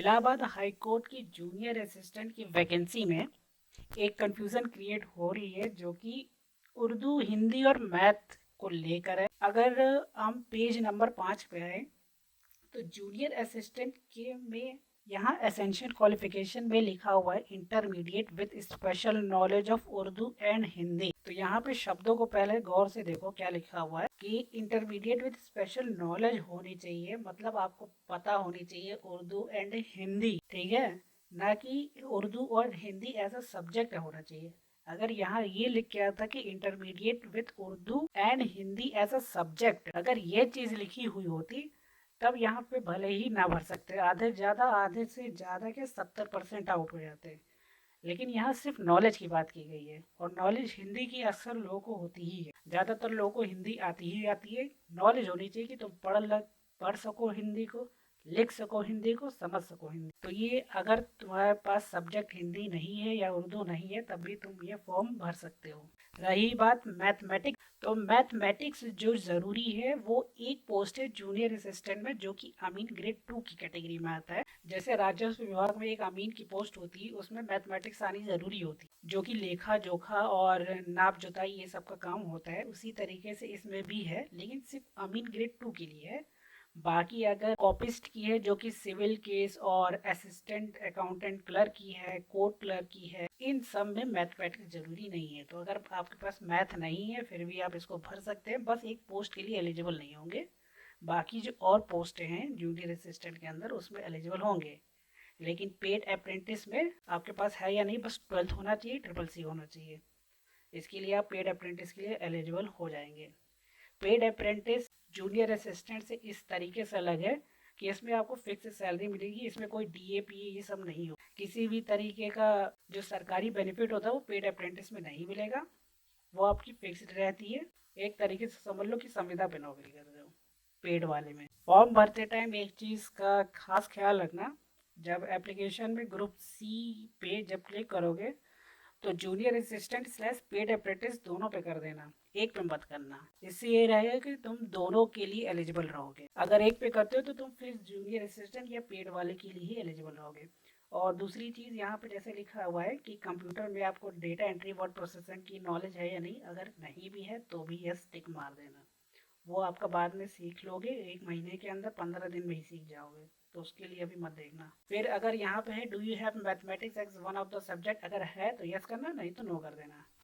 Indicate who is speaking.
Speaker 1: Allahabad high court की junior assistant की vacancy में एक कंफ्यूजन क्रिएट हो रही है जो कि उर्दू, हिंदी और मैथ को लेकर है। अगर हम पेज नंबर 5 पे आए तो जूनियर असिस्टेंट के में यहाँ एसेंशियल क्वालिफिकेशन में लिखा हुआ है intermediate with special knowledge of Urdu and Hindi. तो यहाँ पे शब्दों को पहले गौर से देखो क्या लिखा हुआ है कि इंटरमीडिएट विद स्पेशल नॉलेज होनी चाहिए, मतलब आपको पता होनी चाहिए उर्दू एंड हिंदी, ठीक है, ना कि उर्दू और हिंदी एज अ सब्जेक्ट होना चाहिए। अगर यहाँ ये लिख के आता कि intermediate with Urdu and Hindi as a subject, अगर ये चीज़ लिखी हुई होती तब यहाँ पे भले ही ना भर सकते, आधे से ज़्यादा के 70% आउट हो जाते हैं। लेकिन यहाँ सिर्फ नॉलेज की बात की गई है, और नॉलेज हिंदी की अक्सर लोगों को होती ही है, ज़्यादातर लोगों को हिंदी आती ही आती है। नॉलेज होनी चाहिए कि तुम पढ़ सको हिंदी को, लिख सको हिंदी को, समझ सको हिंदी। तो ये अगर तुम्हारे पास सब्जेक्ट हिंदी नहीं है या उर्दू नहीं है तब भी तुम ये फॉर्म भर सकते हो। रही बात मैथमेटिक्स, तो मैथमेटिक्स जो ज़रूरी है वो एक पोस्ट है जूनियर असिस्टेंट में जो कि अमीन ग्रेड 2 की कैटेगरी में आता है। जैसे राजस्व विभाग में एक अमीन की पोस्ट होती है, उसमें मैथमेटिक्स आनी ज़रूरी होती है जो कि लेखा जोखा और नाप जोताई ये सब का काम होता है। उसी तरीके से इसमें भी है, लेकिन सिर्फ अमीन ग्रेड 2 के लिए है। बाकी अगर कॉपिस्ट की है जो कि सिविल केस और असिस्टेंट अकाउंटेंट क्लर्क की है, कोर्ट क्लर्क की है, इन सब में मैथमेटिक्स जरूरी नहीं है। तो अगर आपके पास मैथ नहीं है फिर भी आप इसको भर सकते हैं, बस एक पोस्ट के लिए एलिजिबल नहीं होंगे। बाकी जो और पोस्ट हैं जूनियर असिस्टेंट के अंदर उसमें एलिजिबल होंगे। लेकिन पेड अप्रेंटिस में आपके पास है या नहीं, बस 12th होना चाहिए, ट्रिपल सी होना चाहिए, इसके लिए आप पेड अप्रेंटिस के लिए एलिजिबल हो जाएंगे। पेड अप्रेंटिस जूनियर असिस्टेंट से इस तरीके से अलग है कि इसमें आपको फिक्स सैलरी मिलेगी, इसमें कोई डीएपी ये सब नहीं हो, किसी भी तरीके का जो सरकारी बेनिफिट होता है वो पेड अप्रेंटिस में नहीं मिलेगा, वो आपकी फिक्स्ड रहती है। एक तरीके से समझ लो कि संविदा पे नौकरी कर रहे हो पेड वाले में। फॉर्म भरते टाइम एक चीज़ का खास ख्याल रखना, जब एप्लीकेशन में ग्रुप सी पे जब क्लिक करोगे तो junior assistant slash paid apprentice दोनों पे कर देना, एक पे मत करना। इससे ये रहेगा कि तुम दोनों के लिए एलिजिबल रहोगे। अगर एक पे करते हो तो तुम फिर जूनियर असिस्टेंट या पेड वाले के लिए ही एलिजिबल रहोगे। और दूसरी चीज़ यहाँ पे जैसे लिखा हुआ है कि कंप्यूटर में आपको डेटा एंट्री वर्ड प्रोसेसिंग की नॉलेज है या नहीं, अगर नहीं भी है तो भी यस टिक मार देना। वो आपका बाद में सीख लोगे, 1 महीने के अंदर 15 दिन में ही सीख जाओगे, तो उसके लिए अभी मत देखना। फिर अगर यहाँ पे है do you have mathematics as one of the subject, अगर है तो यस करना, नहीं तो नो कर देना।